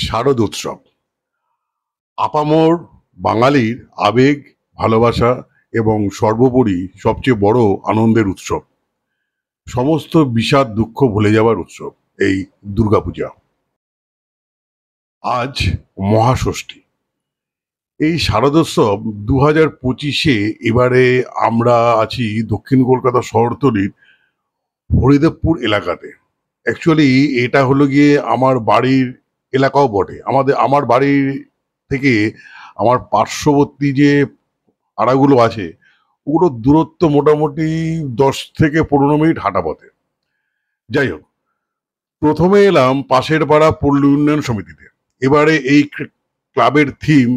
শারদোৎসব আপামর বাঙালির আবেগ, ভালোবাসা এবং সর্বোপরি সবচেয়ে বড় আনন্দের উৎসব। সমস্ত বিষাদ দুঃখ ভুলে যাওয়ার উৎসব এই দুর্গাপূজা। আজ মহাষষ্ঠী। এই শারদোৎসব 2025-এ এবারে আমরা আছি দক্ষিণ কলকাতা শহরতলির হরিদেবপুর এলাকাতে। অ্যাকচুয়ালি এটা হলো গিয়ে আমার বাড়ির এলাকাও বটে। আমার বাড়ির থেকে আমার পার্শ্ববর্তী যে পাড়াগুলো আছে ওগুলোর দূরত্ব মোটামুটি 10 থেকে 15 মিনিট হাঁটা পথে। যাই হোক, প্রথমে এলাম পাশের পাড়া পল্লী উন্নয়ন সমিতিতে। এবারে এই ক্লাবের থিম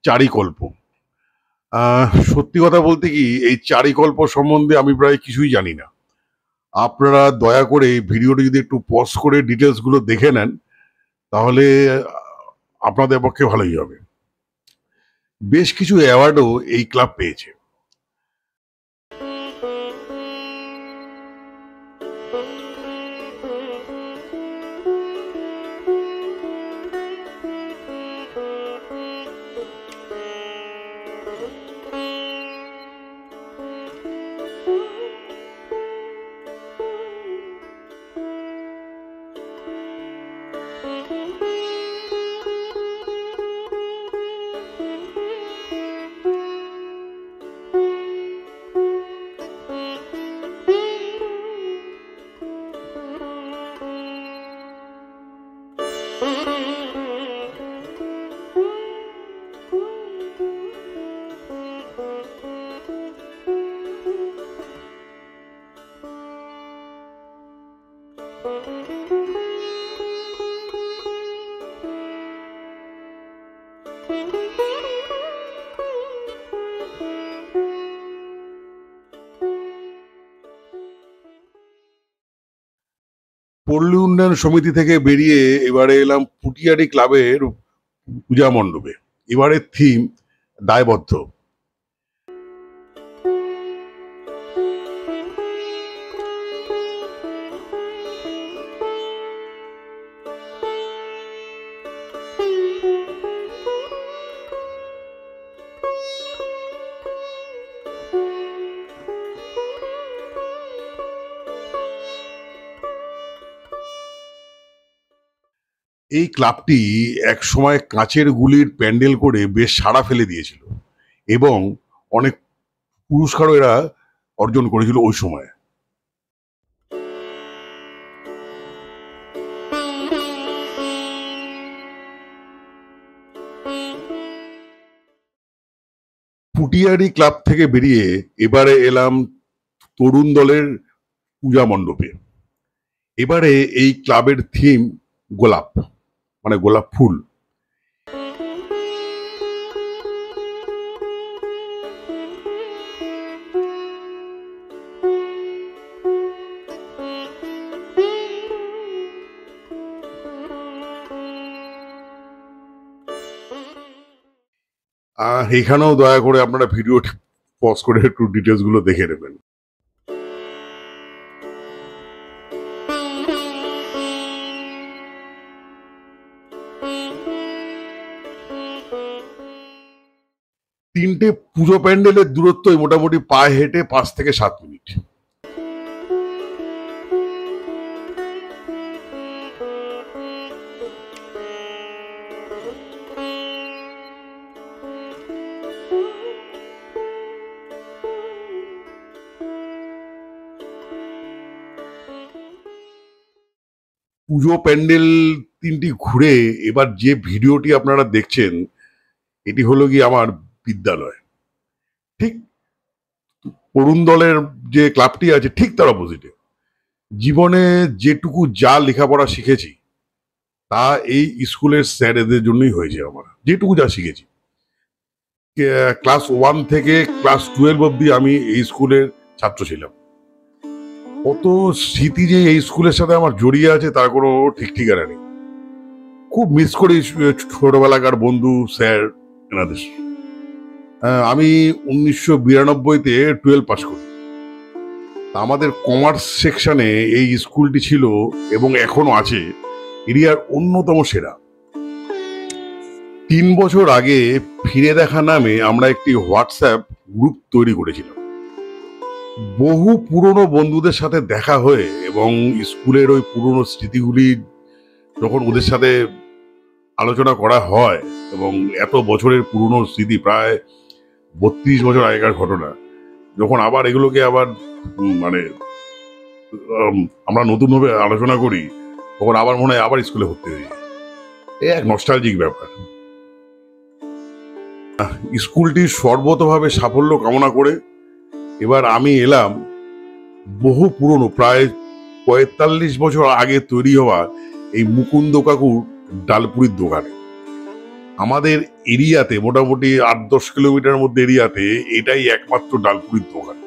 চারিকল্প। সত্যি কথা বলতে কি, এই চারিকল্প সম্বন্ধে আমি প্রায় কিছুই জানি না। আপনারা দয়া করে ভিডিওটি যদি একটু পজ করে ডিটেলসগুলো দেখে নেন তাহলে আপনাদের পক্ষে ভালোই হবে। বেশ কিছু অ্যাওয়ার্ডও এই ক্লাব পেয়েছে। পল্লী উন্নয়ন সমিতি থেকে বেরিয়ে এবারে এলাম পুটিয়ারি ক্লাবের পূজা মণ্ডপে। এবারের থিম দায়বদ্ধ। এই ক্লাবটি একসময় কাঁচের গুলির প্যান্ডেল করে বেশ সাড়া ফেলে দিয়েছিল এবং অনেক পুরস্কারও এরা অর্জন করেছিল ওই সময়। পুটিয়ারি ক্লাব থেকে বেরিয়ে এবারে এলাম তরুণ দলের পূজা মণ্ডপে। এবারে এই ক্লাবের থিম গোলাপ, মানে গোলাপ ফুল। এখানেও দয়া করে আপনারা ভিডিওটি পজ করে একটু ডিটেলস গুলো দেখে নেবেন। তিনটে পুজো প্যান্ডেলের দূরত্ব মোটামুটি পায়ে হেঁটে 5 থেকে 7 মিনিট। পুজো প্যান্ডেল তিনটি ঘুরে এবার যে ভিডিওটি আপনারা দেখছেন এটি হলো গিয়ে আমার বিদ্যালয়। ঠিক তরুণ দলের যে ক্লাবটি আছে ঠিক তার অপোজিটে। জীবনে যেটুকু যা লেখাপড়া শিখেছি তা এই স্কুলের স্যারেদের জন্যই হয়েছে। আমার যেটুকু যা শিখেছি, ক্লাস 1 থেকে ক্লাস 12 অব্দি আমি এই স্কুলের ছাত্র ছিলাম। কত স্মৃতি যে এই স্কুলের সাথে আমার জড়িয়ে আছে তার কোনো ঠিক ঠিকানা নেই। খুব মিস করি ছোটবেলাকার বন্ধু, স্যার এনাদের। আমি 1992-তে 12 পাস করি। আমাদের কমার্স সেকশনে এই স্কুলটি ছিল এবং এখনো আছে এরিয়ার অন্যতম সেরা। 3 বছর আগে ফিরে দেখা নামে আমরা একটি হোয়াটসঅ্যাপ গ্রুপ তৈরি করেছিলাম। বহু পুরনো বন্ধুদের সাথে দেখা হয়ে এবং স্কুলের ওই পুরনো স্মৃতিগুলি যখন ওদের সাথে আলোচনা করা হয়, এবং এত বছরের পুরনো স্মৃতি, প্রায় 32 বছর আগেকার ঘটনা, যখন আবার এগুলোকে আবার মানে আম, আমরা নতুনভাবে আলোচনা করি, তখন আবার মনে হয় আবার স্কুলে ভর্তি হয়ে যাই। এই এক নস্টালজিক ব্যাপার। স্কুলটির সর্বতভাবে সাফল্য কামনা করে এবার আমি এলাম বহু পুরনো, প্রায় 45 বছর আগে তৈরি হওয়া এই মুকুন্দ কাকুর ডালপুরির দোকানে। আমাদের এরিয়াতে মোটামুটি 8-10 কিলোমিটার মধ্যে এরিয়াতে এটাই একমাত্র ডালপুরির দোকান।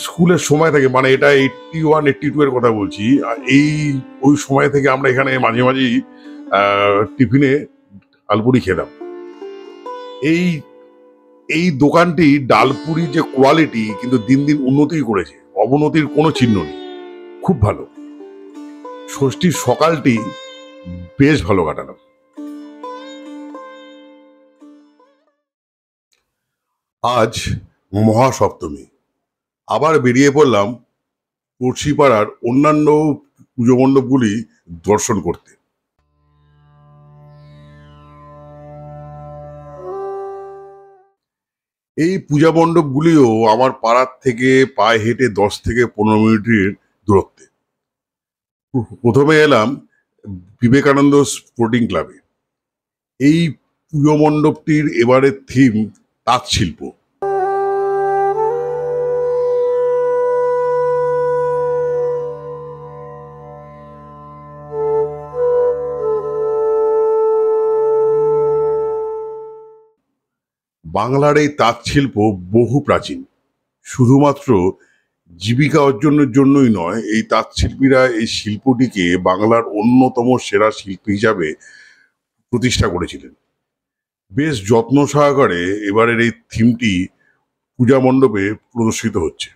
স্কুলের সময় থেকে, মানে এটা 81-82 এর কথা বলছি, এই ওই সময় থেকে আমরা এখানে মাঝে মাঝেই টিফিনে ডালপুরি খেতাম। এই এই দোকানটি ডালপুরি যে কোয়ালিটি, কিন্তু দিন দিন উন্নতি করেছে, অবনতির কোনো চিহ্ন নেই, খুব ভালো। ষষ্ঠীর সকালটি বেশ ভালো কাটালাম। আজ মহাসপ্তমী, আবার বেরিয়ে পড়লাম পড়শিপাড়ার অন্যান্য পুজো মণ্ডপগুলি দর্শন করতে। এই পূজা মণ্ডপগুলিও আমার পাড়ার থেকে পায়ে হেঁটে 10 থেকে 15 মিনিটের দূরত্বে। প্রথমে এলাম বিবেকানন্দ স্পোর্টিং ক্লাবে। এই পুজো মণ্ডপটির এবারের থিম তাঁত শিল্প। বাংলার এই তাঁত শিল্প বহু প্রাচীন। শুধুমাত্র জীবিকা অর্জনের জন্যই নয়, এই তাঁত শিল্পীরা এই শিল্পটিকে বাংলার অন্যতম সেরা শিল্প হিসাবে প্রতিষ্ঠা করেছিলেন। বেশ যত্ন সহকারে এবারের এই থিমটি পূজা মণ্ডপে প্রদর্শিত হচ্ছে।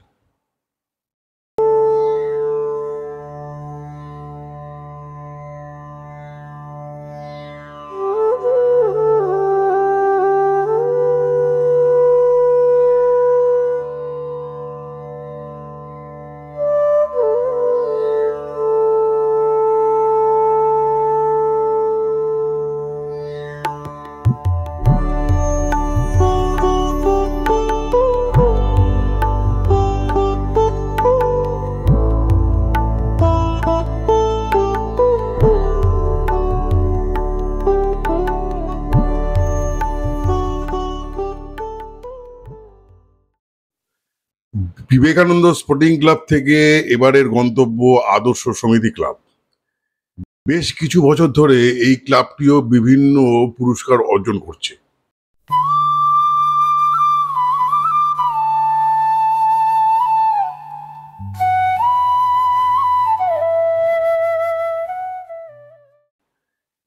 বিবেকানন্দ স্পোর্টিং ক্লাব থেকে এবারের গন্তব্য আদর্শ সমিতি ক্লাব। বেশ কিছু বছর ধরে এই ক্লাবটিও বিভিন্ন পুরস্কার অর্জন করছে।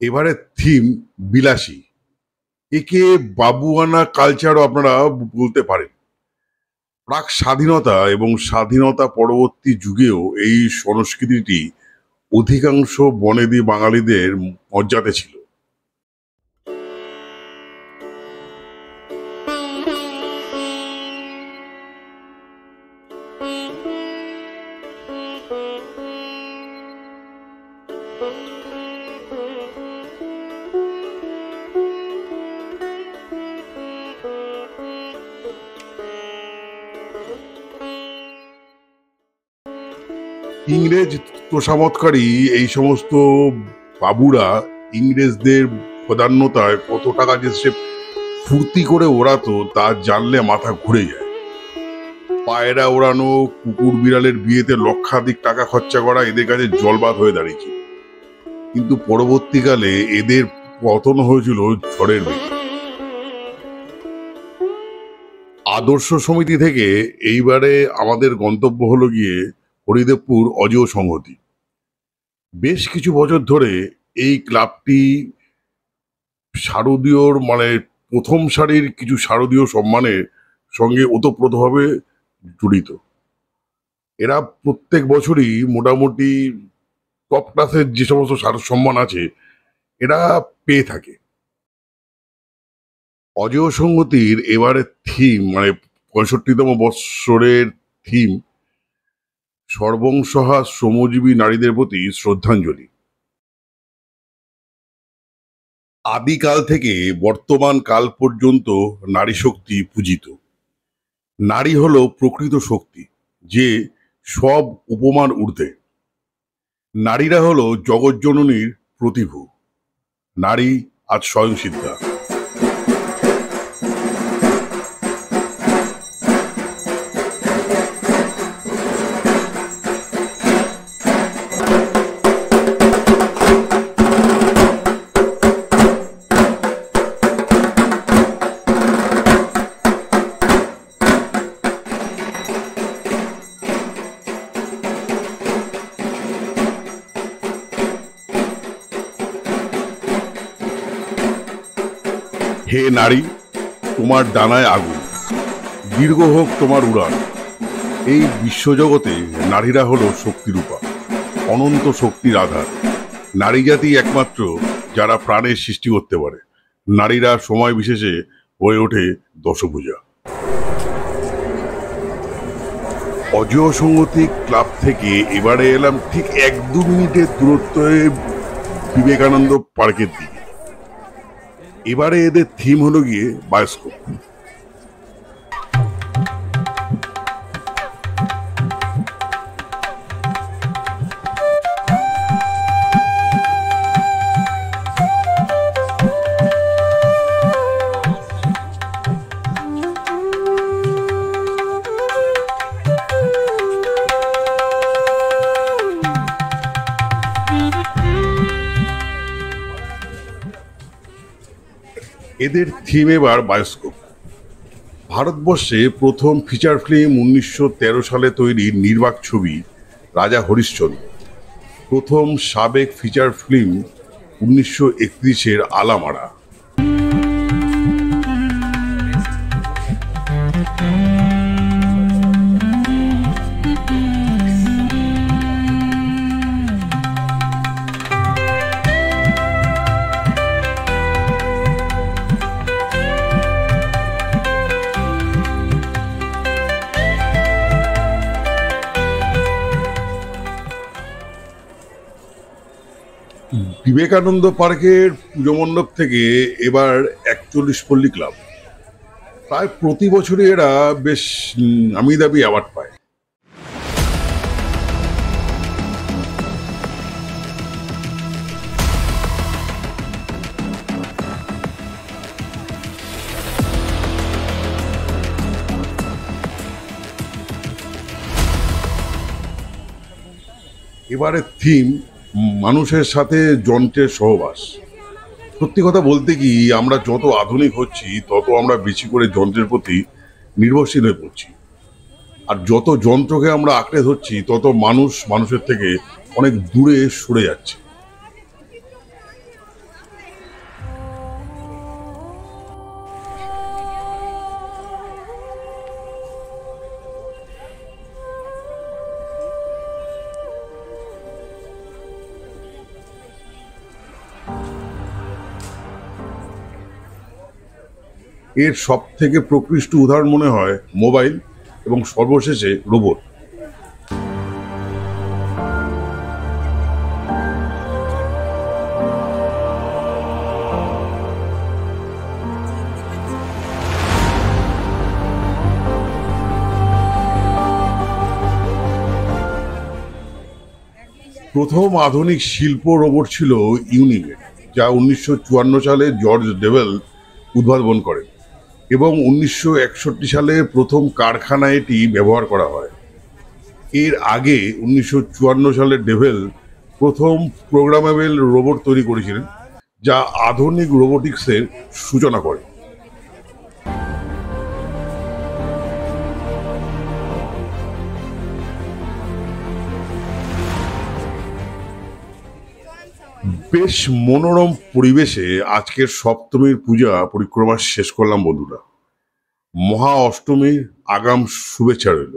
এবারে থিম বিলাসী। একে বাবুয়ানা কালচারও আপনারা বলতে পারেন। প্রাক স্বাধীনতা এবং স্বাধীনতা পরবর্তী যুগেও এই সংস্কৃতিটি অধিকাংশ বনেদি বাঙালিদের মর্যাদা ছিল। ইংরেজ তোষামতকারী এই সমস্ত বাবুরা ইংরেজদের প্রধান্যতায় কত টাকা যে সে ফুর্তি করে ওড়াতো তা জানলে মাথা ঘুরে যায়। পায়রা ওড়ানো, কুকুর বিড়ালের বিয়েতে লক্ষাধিক টাকা খরচা করা এদের কাছে জলবাদ হয়ে দাঁড়িয়েছিল। কিন্তু পরবর্তীকালে এদের পতন হয়েছিল ঝড়ের বেগে। আদর্শ সমিতি থেকে এইবারে আমাদের গন্তব্য হলো গিয়ে হরিদেবপুর অজেয় সংহতি। বেশ কিছু বছর ধরে এই ক্লাবটি শারদীয়র, মানে প্রথম সারির কিছু শারদীয় সম্মানের সঙ্গে ওতপ্রোতভাবে জড়িত। এরা প্রত্যেক বছরই মোটামুটি টপ ক্লাসের যে সমস্ত সম্মান আছে এরা পেয়ে থাকে। অজেয় সংগতির এবারের থিম মানে 65তম বৎসরের থিম সর্বংসহা শ্রমজীবী নারীদের প্রতি শ্রদ্ধাঞ্জলি। আদিকাল থেকে বর্তমান কাল পর্যন্ত নারী শক্তি পূজিত। নারী হলো প্রকৃত শক্তি, যে সব উপমার ঊর্ধ্বে। নারীরা হলো জগজ্জননীর প্রতিভূ। নারী আজ স্বয়ংসিদ্ধা। হে নারী, তোমার ডানায় আগুন, দীর্ঘ হোক তোমার উড়ান। এই বিশ্বজগতে নারীরা হলো শক্তিরূপা, অনন্ত শক্তির আধার। নারী জাতি একমাত্র যারা প্রাণের সৃষ্টি করতে পারে। নারীরা সময় বিশেষে হয়ে ওঠে দশভুজা। অজেয় সংগতি ক্লাব থেকে এবারে এলাম ঠিক 1-2 মিনিটের দূরত্বে বিবেকানন্দ পার্কের দিকে। এবারে এদের থিম হলো গিয়ে বায়োস্কোপ। এদের থিম এবার বায়োস্কোপ। ভারতবর্ষে প্রথম ফিচার ফিল্ম 1913 সালে তৈরি নির্বাক ছবি রাজা হরিশ্চন্দ্র। প্রথম সাবেক ফিচার ফিল্ম 1931-এর আলামারা। বিবেকানন্দ পার্কের পুজো মণ্ডপ থেকে এবার 41 পল্লী ক্লাব। প্রায় প্রতি বছরই এরা বেশ নামি দামি অ্যাওয়ার্ড পায়। এবারে থিম মানুষের সাথে যন্ত্রের সহবাস। সত্যি কথা বলতে কি, আমরা যত আধুনিক হচ্ছি তত আমরা বেশি করে যন্ত্রের প্রতি নির্ভরশীল হয়ে পড়ছি। আর যত যন্ত্রকে আমরা আঁকড়ে ধরছি তত মানুষ মানুষের থেকে অনেক দূরে সরে যাচ্ছে। এর সব থেকে প্রকৃষ্ট উদাহরণ মনে হয় মোবাইল এবং সর্বশেষে রোবট। প্রথম আধুনিক শিল্প রোবট ছিল ইউনিমেড, যা 1954 সালে জর্জ ডেভেল উদ্ভাবন করেন এবং 1961 সালে প্রথম কারখানায় এটি ব্যবহার করা হয়। এর আগে 1954 সালে ডেভেল প্রথম প্রোগ্রামেবল রোবট তৈরি করেছিলেন, যা আধুনিক রোবোটিক্সের সূচনা করে। বেশ মনোরম পরিবেশে আজকের সপ্তমীর পূজা পরিক্রমা শেষ করলাম বন্ধুরা। মহা অষ্টমীর আগাম শুভেচ্ছা রইল।